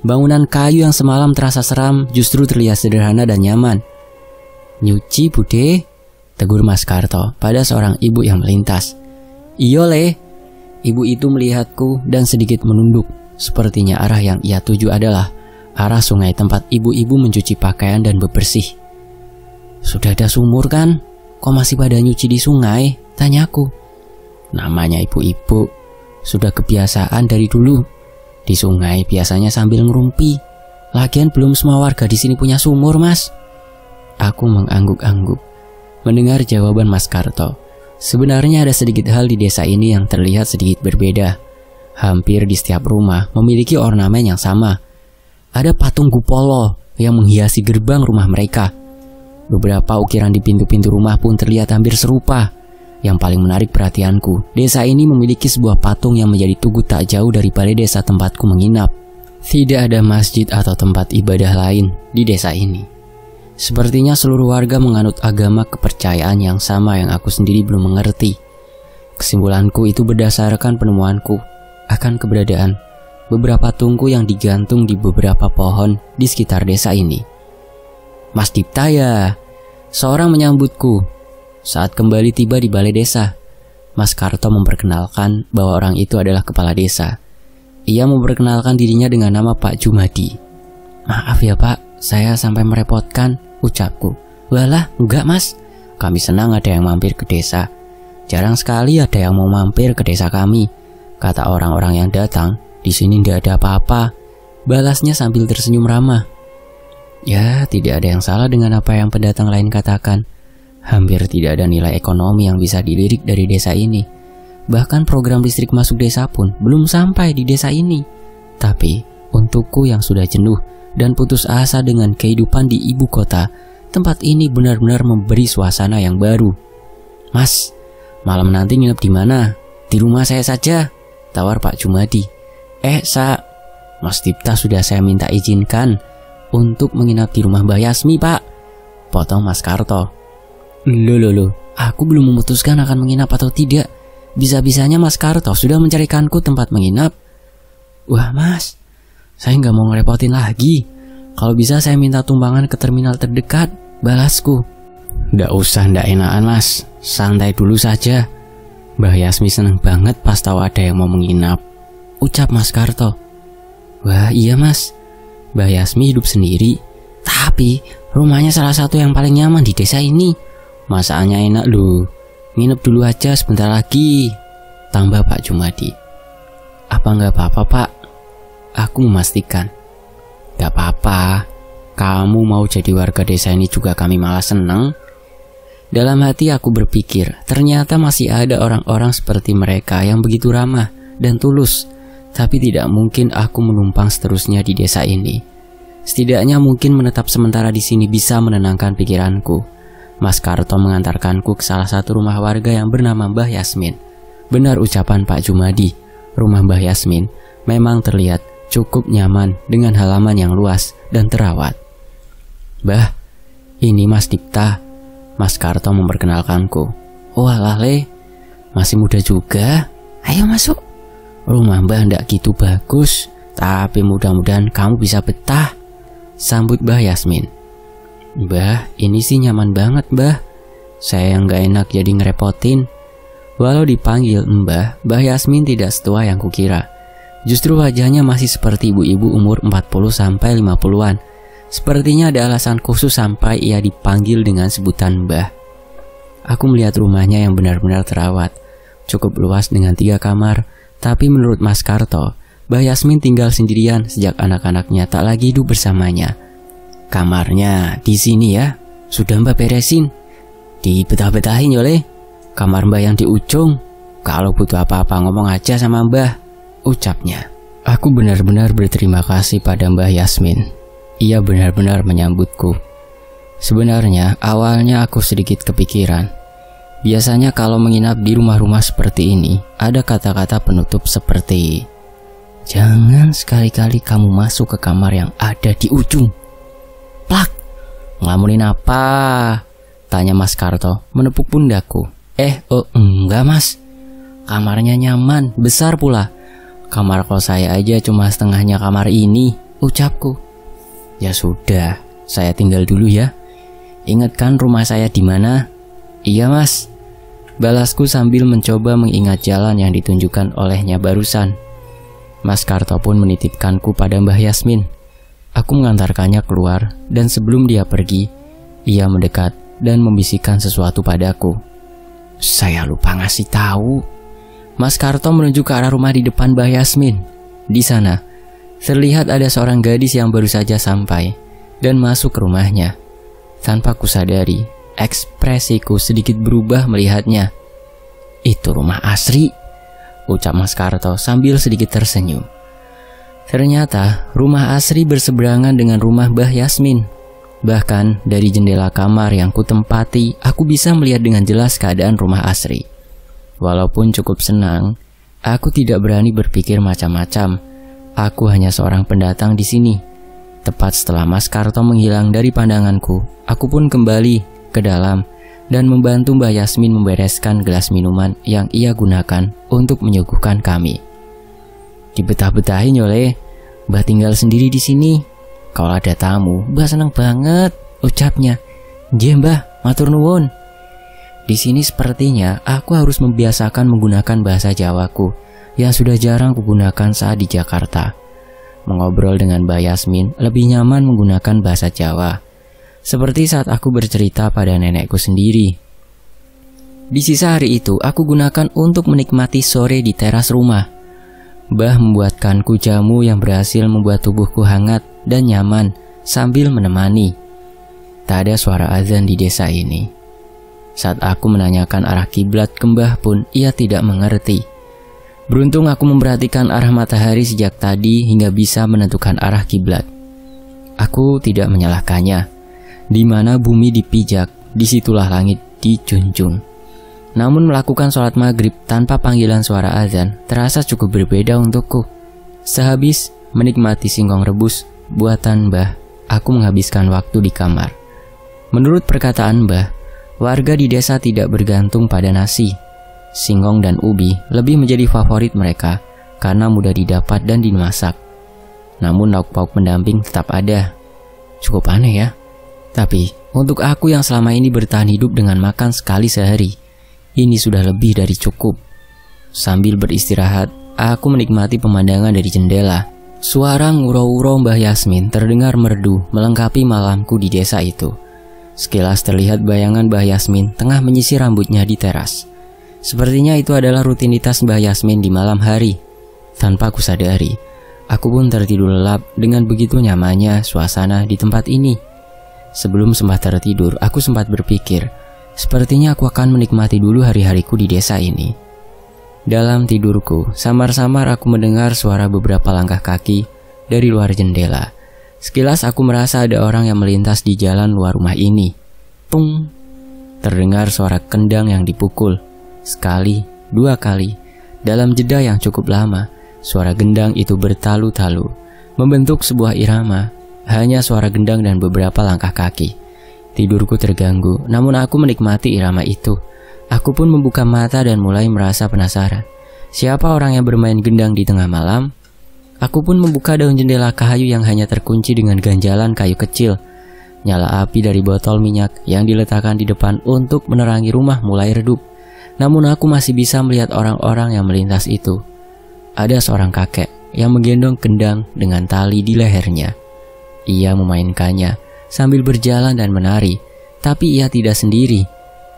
Bangunan kayu yang semalam terasa seram justru terlihat sederhana dan nyaman. Nyuci bude, tegur Mas Karto pada seorang ibu yang melintas. Iyo le. Ibu itu melihatku dan sedikit menunduk. Sepertinya arah yang ia tuju adalah arah sungai tempat ibu-ibu mencuci pakaian dan bebersih. Sudah ada sumur kan? Kok masih pada nyuci di sungai? Tanyaku. Namanya ibu-ibu, sudah kebiasaan dari dulu. Di sungai biasanya sambil ngerumpi. Lagian belum semua warga di sini punya sumur mas. Aku mengangguk-angguk mendengar jawaban Mas Karto. Sebenarnya ada sedikit hal di desa ini yang terlihat sedikit berbeda. Hampir di setiap rumah memiliki ornamen yang sama. Ada patung Gupolo yang menghiasi gerbang rumah mereka. Beberapa ukiran di pintu-pintu rumah pun terlihat hampir serupa. Yang paling menarik perhatianku, desa ini memiliki sebuah patung yang menjadi tugu tak jauh dari balai desa tempatku menginap. Tidak ada masjid atau tempat ibadah lain di desa ini. Sepertinya seluruh warga menganut agama kepercayaan yang sama yang aku sendiri belum mengerti. Kesimpulanku itu berdasarkan penemuanku akan keberadaan beberapa tungku yang digantung di beberapa pohon di sekitar desa ini. Mas Dipta ya, seorang menyambutku. Saat kembali tiba di balai desa, Mas Karto memperkenalkan bahwa orang itu adalah kepala desa. Ia memperkenalkan dirinya dengan nama Pak Jumadi. Maaf ya Pak, saya sampai merepotkan, ucapku. Walah, enggak Mas, kami senang ada yang mampir ke desa. Jarang sekali ada yang mau mampir ke desa kami, kata orang-orang yang datang. Di sini tidak ada apa-apa, balasnya sambil tersenyum ramah. Ya, tidak ada yang salah dengan apa yang pendatang lain katakan. Hampir tidak ada nilai ekonomi yang bisa dilirik dari desa ini. Bahkan program listrik masuk desa pun belum sampai di desa ini. Tapi untukku yang sudah jenuh dan putus asa dengan kehidupan di ibu kota, tempat ini benar-benar memberi suasana yang baru. Mas, malam nanti nginep di mana? Di rumah saya saja, tawar Pak Jumadi. Mas Dipta sudah saya minta izinkan untuk menginap di rumah Mbak Yasmi Pak, potong Mas Karto. Loh, aku belum memutuskan akan menginap atau tidak. Bisa-bisanya Mas Karto sudah mencarikanku tempat menginap. Wah Mas, saya nggak mau ngerepotin lagi. Kalau bisa saya minta tumbangan ke terminal terdekat, balasku. Nggak usah, nggak enakan Mas, santai dulu saja. Mbak Yasmi seneng banget pas tahu ada yang mau menginap, ucap Mas Karto. Wah iya Mas, Mbak Yasmi hidup sendiri, tapi rumahnya salah satu yang paling nyaman di desa ini. Masakannya enak loh, nginep dulu aja sebentar lagi, tambah Pak Jumadi. Apa nggak apa-apa Pak? Aku memastikan. Gak apa-apa, kamu mau jadi warga desa ini juga kami malah seneng. Dalam hati aku berpikir, ternyata masih ada orang-orang seperti mereka yang begitu ramah dan tulus. Tapi tidak mungkin aku menumpang seterusnya di desa ini. Setidaknya mungkin menetap sementara di sini bisa menenangkan pikiranku. Mas Karto mengantarkanku ke salah satu rumah warga yang bernama Mbah Yasmin. Benar ucapan Pak Jumadi, rumah Mbah Yasmin memang terlihat cukup nyaman dengan halaman yang luas dan terawat. Bah, ini Mas Dipta, Mas Karto memperkenalkanku. Oh alah Le, masih muda juga. Ayo masuk. Rumah Mbah ndak gitu bagus, tapi mudah-mudahan kamu bisa betah, sambut Mbah Yasmin. Mbah, ini sih nyaman banget Mbah. Saya yang gak enak jadi ngerepotin. Walau dipanggil Mbah Yasmin tidak setua yang kukira. Justru wajahnya masih seperti ibu-ibu umur 40-50-an. Sepertinya ada alasan khusus sampai ia dipanggil dengan sebutan Mbah. Aku melihat rumahnya yang benar-benar terawat. Cukup luas dengan 3 kamar. Tapi menurut Mas Karto, Mbah Yasmin tinggal sendirian sejak anak-anaknya tak lagi hidup bersamanya. Kamarnya di sini ya, sudah Mbak beresin. Dibetah-betahin yole. Kamar Mbah yang di ujung. Kalau butuh apa-apa ngomong aja sama Mbah, ucapnya. Aku benar-benar berterima kasih pada Mbah Yasmin. Ia benar-benar menyambutku. Sebenarnya awalnya aku sedikit kepikiran. Biasanya kalau menginap di rumah-rumah seperti ini, ada kata-kata penutup seperti, jangan sekali-kali kamu masuk ke kamar yang ada di ujung. Plak, ngelamunin apa? Tanya Mas Karto menepuk pundakku. Enggak Mas, kamarnya nyaman, besar pula. Kamar kos saya aja cuma setengahnya kamar ini, ucapku. Ya sudah, saya tinggal dulu ya. Ingatkan rumah saya di mana? Iya Mas, balasku sambil mencoba mengingat jalan yang ditunjukkan olehnya barusan. Mas Karto pun menitipkanku pada Mbah Yasmin. Aku mengantarkannya keluar dan sebelum dia pergi, ia mendekat dan membisikkan sesuatu padaku. Saya lupa ngasih tahu. Mas Karto menunjuk ke arah rumah di depan Mbah Yasmin. Di sana, terlihat ada seorang gadis yang baru saja sampai dan masuk ke rumahnya. Tanpa kusadari, ekspresiku sedikit berubah melihatnya. Itu rumah asri, ucap Mas Karto sambil sedikit tersenyum. Ternyata rumah asri berseberangan dengan rumah Mbah Yasmin. Bahkan dari jendela kamar yang kutempati, aku bisa melihat dengan jelas keadaan rumah asri. Walaupun cukup senang, aku tidak berani berpikir macam-macam. Aku hanya seorang pendatang di sini. Tepat setelah Mas Karto menghilang dari pandanganku, aku pun kembali ke dalam dan membantu Mbah Yasmin membereskan gelas minuman yang ia gunakan untuk menyuguhkan kami. Dibetah-betahin Yole, Mbah tinggal sendiri di sini. Kalau ada tamu, Mbah senang banget, ucapnya. Nggih Mbah, matur nuwun. Di sini sepertinya aku harus membiasakan menggunakan bahasa Jawaku yang sudah jarang kugunakan saat di Jakarta. Mengobrol dengan Mbak Yasmin lebih nyaman menggunakan bahasa Jawa, seperti saat aku bercerita pada nenekku sendiri. Di sisa hari itu aku gunakan untuk menikmati sore di teras rumah. Mbah membuatkanku jamu yang berhasil membuat tubuhku hangat dan nyaman sambil menemani. Tak ada suara azan di desa ini. Saat aku menanyakan arah kiblat ke Mbah pun ia tidak mengerti. Beruntung aku memperhatikan arah matahari sejak tadi hingga bisa menentukan arah kiblat. Aku tidak menyalahkannya. Di mana bumi dipijak, disitulah langit dijunjung. Namun melakukan sholat maghrib tanpa panggilan suara azan terasa cukup berbeda untukku. Sehabis menikmati singkong rebus buatan Mbah, aku menghabiskan waktu di kamar. Menurut perkataan Mbah, warga di desa tidak bergantung pada nasi. Singkong dan ubi lebih menjadi favorit mereka karena mudah didapat dan dimasak. Namun lauk pauk pendamping tetap ada. Cukup aneh ya. Tapi untuk aku yang selama ini bertahan hidup dengan makan sekali sehari, ini sudah lebih dari cukup. Sambil beristirahat, aku menikmati pemandangan dari jendela. Suara nguro-nguro Mbah Yasmin terdengar merdu melengkapi malamku di desa itu. Sekilas terlihat bayangan Mbah Yasmin tengah menyisir rambutnya di teras. Sepertinya itu adalah rutinitas Mbah Yasmin di malam hari. Tanpa aku sadari, aku pun tertidur lelap dengan begitu nyamannya suasana di tempat ini. Sebelum sempat tertidur, aku sempat berpikir, sepertinya aku akan menikmati dulu hari-hariku di desa ini. Dalam tidurku, samar-samar aku mendengar suara beberapa langkah kaki dari luar jendela. Sekilas aku merasa ada orang yang melintas di jalan luar rumah ini. Tung! Terdengar suara kendang yang dipukul. Sekali, dua kali. Dalam jeda yang cukup lama, suara gendang itu bertalu-talu, membentuk sebuah irama. Hanya suara gendang dan beberapa langkah kaki. Tidurku terganggu, namun aku menikmati irama itu. Aku pun membuka mata dan mulai merasa penasaran. Siapa orang yang bermain gendang di tengah malam? Aku pun membuka daun jendela kayu yang hanya terkunci dengan ganjalan kayu kecil. Nyala api dari botol minyak yang diletakkan di depan untuk menerangi rumah mulai redup. Namun aku masih bisa melihat orang-orang yang melintas itu. Ada seorang kakek yang menggendong gendang dengan tali di lehernya. Ia memainkannya sambil berjalan dan menari, tapi ia tidak sendiri.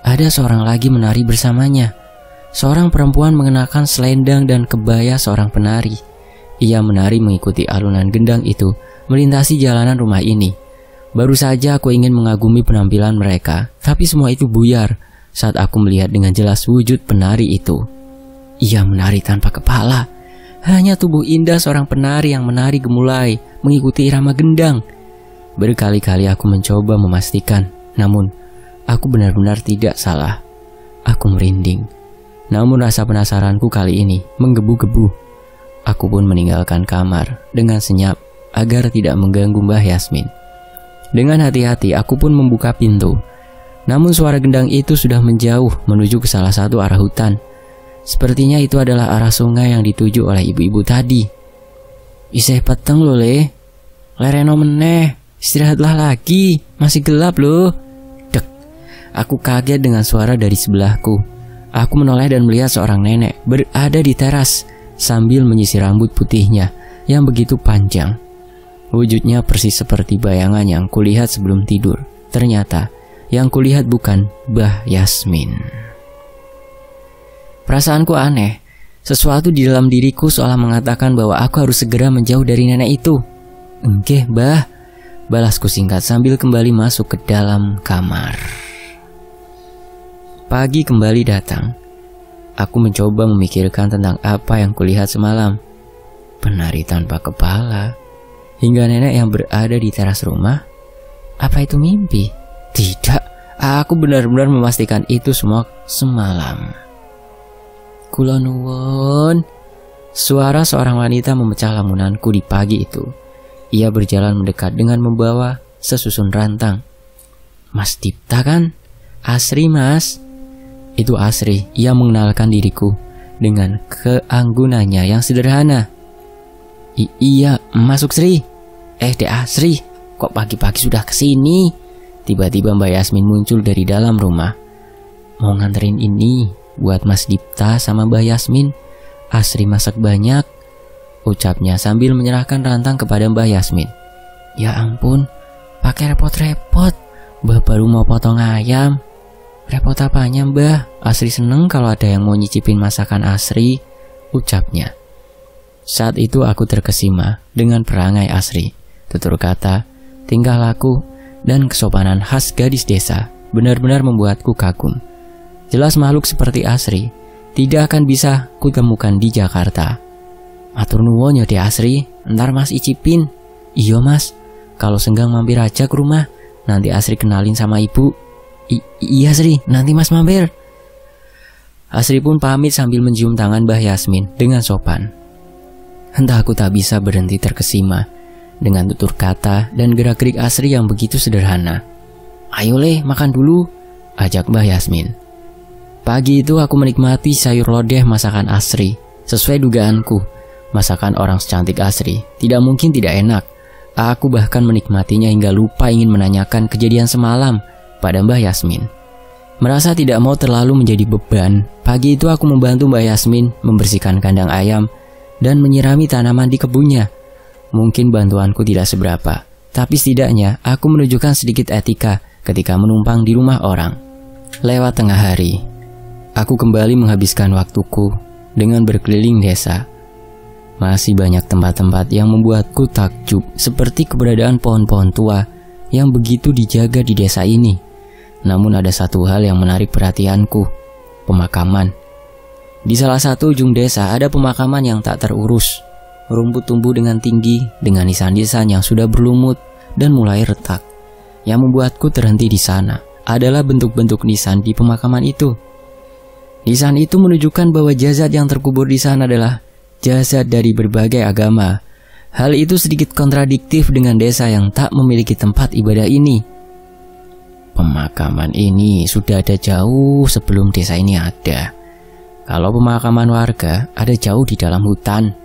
Ada seorang lagi menari bersamanya. Seorang perempuan mengenakan selendang dan kebaya seorang penari. Ia menari mengikuti alunan gendang itu melintasi jalanan rumah ini. Baru saja aku ingin mengagumi penampilan mereka, tapi semua itu buyar saat aku melihat dengan jelas wujud penari itu. Ia menari tanpa kepala. Hanya tubuh indah seorang penari yang menari gemulai mengikuti irama gendang. Berkali-kali aku mencoba memastikan, namun aku benar-benar tidak salah. Aku merinding. Namun rasa penasaranku kali ini menggebu-gebu. Aku pun meninggalkan kamar dengan senyap agar tidak mengganggu Mbah Yasmin. Dengan hati-hati aku pun membuka pintu. Namun suara gendang itu sudah menjauh menuju ke salah satu arah hutan. Sepertinya itu adalah arah sungai yang dituju oleh ibu-ibu tadi. Isih peteng lho le. Lereno meneh, istirahatlah lagi, masih gelap loh. Dek. Aku kaget dengan suara dari sebelahku. Aku menoleh dan melihat seorang nenek berada di teras sambil menyisir rambut putihnya yang begitu panjang. Wujudnya persis seperti bayangan yang kulihat sebelum tidur. Ternyata yang kulihat bukan Mbah Yasmin. Perasaanku aneh. Sesuatu di dalam diriku seolah mengatakan bahwa aku harus segera menjauh dari nenek itu. Enggih, Mbah, balasku singkat sambil kembali masuk ke dalam kamar. Pagi kembali datang. Aku mencoba memikirkan tentang apa yang kulihat semalam. Penari tanpa kepala, hingga nenek yang berada di teras rumah. Apa itu mimpi? Tidak, aku benar-benar memastikan itu semua semalam. Kula nuwun. Suara seorang wanita memecah lamunanku di pagi itu. Ia berjalan mendekat dengan membawa sesusun rantang. Mas Dipta kan? Asri mas. Itu Asri. Ia mengenalkan diriku dengan keanggunannya yang sederhana. Iya, masuk Sri. Dek Asri, kok pagi-pagi sudah kesini? Tiba-tiba Mbak Yasmin muncul dari dalam rumah. Mau nganterin ini buat Mas Dipta sama Mbak Yasmin. Asri masak banyak, ucapnya sambil menyerahkan rantang kepada Mbak Yasmin. Ya ampun, pakai repot-repot. Mbah baru mau potong ayam. Repot apanya Mbah? Asri seneng kalau ada yang mau nyicipin masakan Asri, ucapnya. Saat itu aku terkesima dengan perangai Asri. Tutur kata, tingkah laku, dan kesopanan khas gadis desa benar-benar membuatku kagum. Jelas makhluk seperti Asri tidak akan bisa kutemukan di Jakarta. Matur nuwun ya Dek Asri, ntar mas icipin. Iya mas, kalau senggang mampir aja ke rumah, nanti Asri kenalin sama ibu. Iya Sri, nanti mas mampir. Asri pun pamit sambil mencium tangan Mbah Yasmin dengan sopan. Entah aku tak bisa berhenti terkesima dengan tutur kata dan gerak-gerik Asri yang begitu sederhana. Ayo leh, makan dulu, ajak Mbah Yasmin. Pagi itu aku menikmati sayur lodeh masakan Asri. Sesuai dugaanku, masakan orang secantik Asri tidak mungkin tidak enak. Aku bahkan menikmatinya hingga lupa ingin menanyakan kejadian semalam pada Mbah Yasmin. Merasa tidak mau terlalu menjadi beban, pagi itu aku membantu Mbah Yasmin membersihkan kandang ayam dan menyirami tanaman di kebunnya. Mungkin bantuanku tidak seberapa, tapi setidaknya aku menunjukkan sedikit etika ketika menumpang di rumah orang. Lewat tengah hari, aku kembali menghabiskan waktuku dengan berkeliling desa. Masih banyak tempat-tempat yang membuatku takjub, seperti keberadaan pohon-pohon tua yang begitu dijaga di desa ini. Namun ada satu hal yang menarik perhatianku, pemakaman. Di salah satu ujung desa ada pemakaman yang tak terurus. Rumput tumbuh dengan tinggi, dengan nisan-nisan yang sudah berlumut dan mulai retak. Yang membuatku terhenti di sana adalah bentuk-bentuk nisan di pemakaman itu. Nisan itu menunjukkan bahwa jasad yang terkubur di sana adalah jasad dari berbagai agama. Hal itu sedikit kontradiktif dengan desa yang tak memiliki tempat ibadah ini. Pemakaman ini sudah ada jauh sebelum desa ini ada. Kalau pemakaman warga ada jauh di dalam hutan.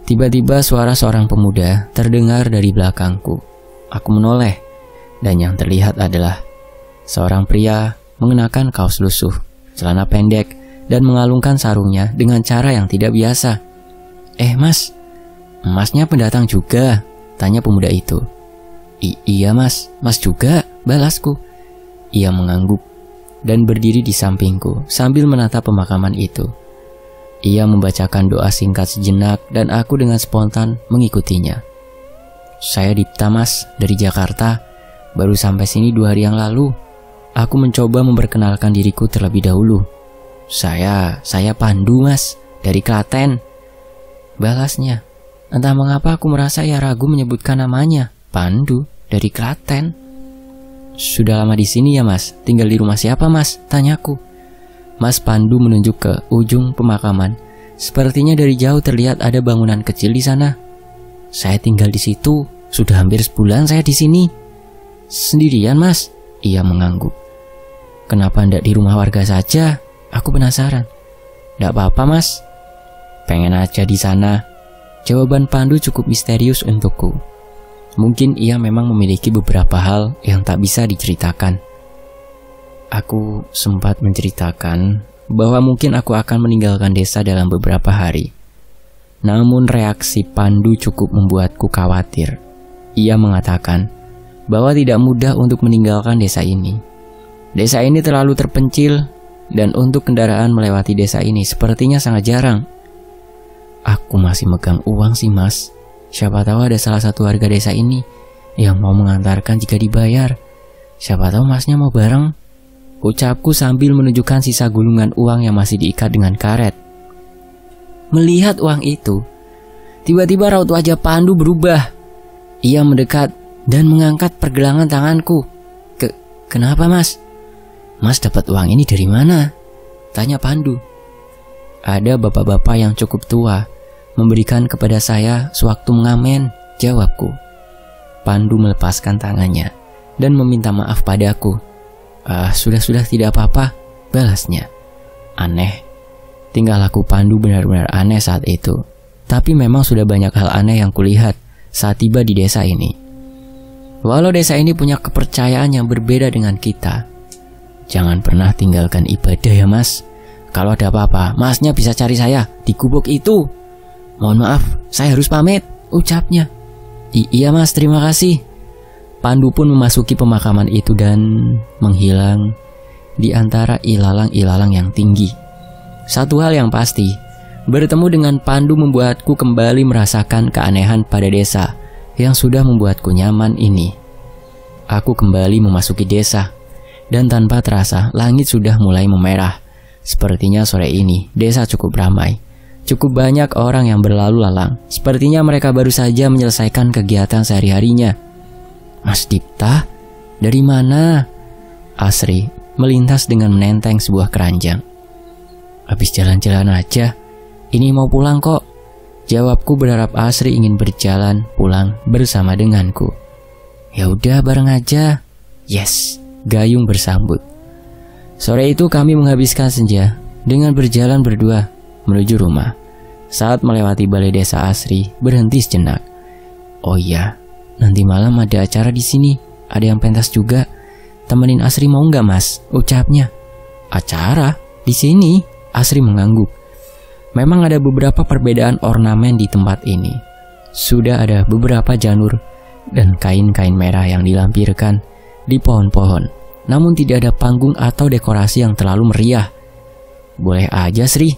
Tiba-tiba suara seorang pemuda terdengar dari belakangku. Aku menoleh, dan yang terlihat adalah seorang pria mengenakan kaos lusuh, celana pendek, dan mengalungkan sarungnya dengan cara yang tidak biasa. Mas, emasnya pendatang juga? Tanya pemuda itu. Iya mas, mas juga, balasku. Ia mengangguk dan berdiri di sampingku sambil menatap pemakaman itu. Ia membacakan doa singkat sejenak dan aku dengan spontan mengikutinya. Saya Dipta mas, dari Jakarta. Baru sampai sini 2 hari yang lalu. Aku mencoba memperkenalkan diriku terlebih dahulu. Saya Pandu mas, dari Klaten. Balasnya. Entah mengapa aku merasa ia ragu menyebutkan namanya. Pandu, dari Klaten. Sudah lama di sini ya mas? Tinggal di rumah siapa mas? Tanyaku. Mas Pandu menunjuk ke ujung pemakaman. Sepertinya dari jauh terlihat ada bangunan kecil di sana. Saya tinggal di situ. Sudah hampir sebulan saya di sini. Sendirian mas? Ia mengangguk. Kenapa ndak di rumah warga saja? Aku penasaran. Ndak apa-apa mas. Pengen aja di sana. Jawaban Pandu cukup misterius untukku. Mungkin ia memang memiliki beberapa hal yang tak bisa diceritakan. Aku sempat menceritakan bahwa mungkin aku akan meninggalkan desa dalam beberapa hari. Namun reaksi Pandu cukup membuatku khawatir. Ia mengatakan bahwa tidak mudah untuk meninggalkan desa ini. Desa ini terlalu terpencil dan untuk kendaraan melewati desa ini sepertinya sangat jarang. Aku masih megang uang sih mas. Siapa tahu ada salah satu warga desa ini yang mau mengantarkan jika dibayar. Siapa tahu masnya mau bareng. Ucapku sambil menunjukkan sisa gulungan uang yang masih diikat dengan karet. Melihat uang itu, tiba-tiba raut wajah Pandu berubah. Ia mendekat dan mengangkat pergelangan tanganku. Kenapa mas? Mas dapat uang ini dari mana? Tanya Pandu. Ada bapak-bapak yang cukup tua memberikan kepada saya sewaktu mengamen, jawabku. Pandu melepaskan tangannya dan meminta maaf padaku. Sudah tidak apa-apa, balasnya. Aneh, tingkah laku Pandu benar-benar aneh saat itu. Tapi memang sudah banyak hal aneh yang kulihat saat tiba di desa ini. Walau desa ini punya kepercayaan yang berbeda dengan kita. Jangan pernah tinggalkan ibadah ya mas. Kalau ada apa-apa, masnya bisa cari saya di gubuk itu. Mohon maaf, saya harus pamit, ucapnya. Iya mas, terima kasih. Pandu pun memasuki pemakaman itu dan menghilang di antara ilalang-ilalang yang tinggi. Satu hal yang pasti, bertemu dengan Pandu membuatku kembali merasakan keanehan pada desa yang sudah membuatku nyaman ini. Aku kembali memasuki desa, dan tanpa terasa langit sudah mulai memerah. Sepertinya sore ini desa cukup ramai. Cukup banyak orang yang berlalu lalang. Sepertinya mereka baru saja menyelesaikan kegiatan sehari-harinya. Mas Dipta, dari mana? Asri melintas dengan menenteng sebuah keranjang. Habis jalan-jalan aja. Ini mau pulang kok. Jawabku berharap Asri ingin berjalan pulang bersama denganku. Ya udah bareng aja. Yes, Gayung bersambut. Sore itu kami menghabiskan senja dengan berjalan berdua menuju rumah. Saat melewati balai desa Asri, berhenti sejenak. Oh iya, nanti malam ada acara di sini. Ada yang pentas juga. Temenin Asri mau nggak mas? Ucapnya. Acara? Di sini? Asri mengangguk. Memang ada beberapa perbedaan ornamen di tempat ini. Sudah ada beberapa janur dan kain-kain merah yang dilampirkan di pohon-pohon. Namun tidak ada panggung atau dekorasi yang terlalu meriah. Boleh aja Sri,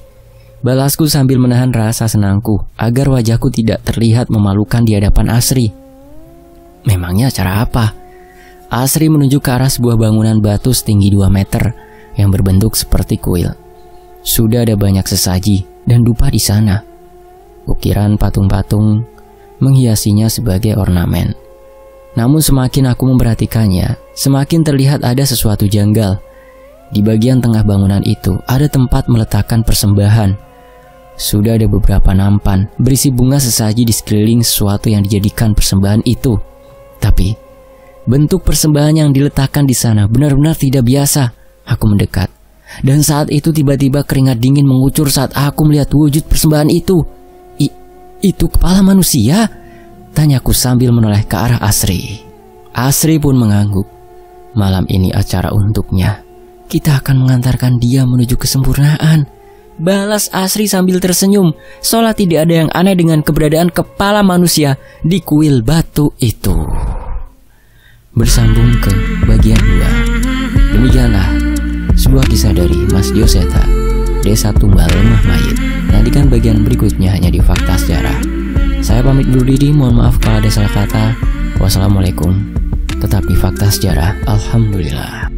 balasku sambil menahan rasa senangku agar wajahku tidak terlihat memalukan di hadapan Asri. Memangnya acara apa? Asri menunjuk ke arah sebuah bangunan batu setinggi 2 meter yang berbentuk seperti kuil. Sudah ada banyak sesaji dan dupa di sana. Ukiran patung-patung menghiasinya sebagai ornamen. Namun semakin aku memperhatikannya, semakin terlihat ada sesuatu janggal. Di bagian tengah bangunan itu ada tempat meletakkan persembahan. Sudah ada beberapa nampan berisi bunga sesaji di sekeliling sesuatu yang dijadikan persembahan itu. Tapi bentuk persembahan yang diletakkan di sana benar-benar tidak biasa. Aku mendekat, dan saat itu tiba-tiba keringat dingin mengucur saat aku melihat wujud persembahan itu. Itu kepala manusia? Tanyaku sambil menoleh ke arah Asri. Asri pun mengangguk. Malam ini acara untuknya. Kita akan mengantarkan dia menuju kesempurnaan. Balas Asri sambil tersenyum. Seolah tidak ada yang aneh dengan keberadaan kepala manusia di kuil batu itu. Bersambung ke bagian 2. Demikianlah sebuah kisah dari Mas Dioseta, Desa Tumbal Lemah Mayit. Nantikan bagian berikutnya hanya di Fakta Sejarah. Saya pamit dulu diri, mohon maaf kalau ada salah kata. Wassalamualaikum. Tetap di Fakta Sejarah. Alhamdulillah.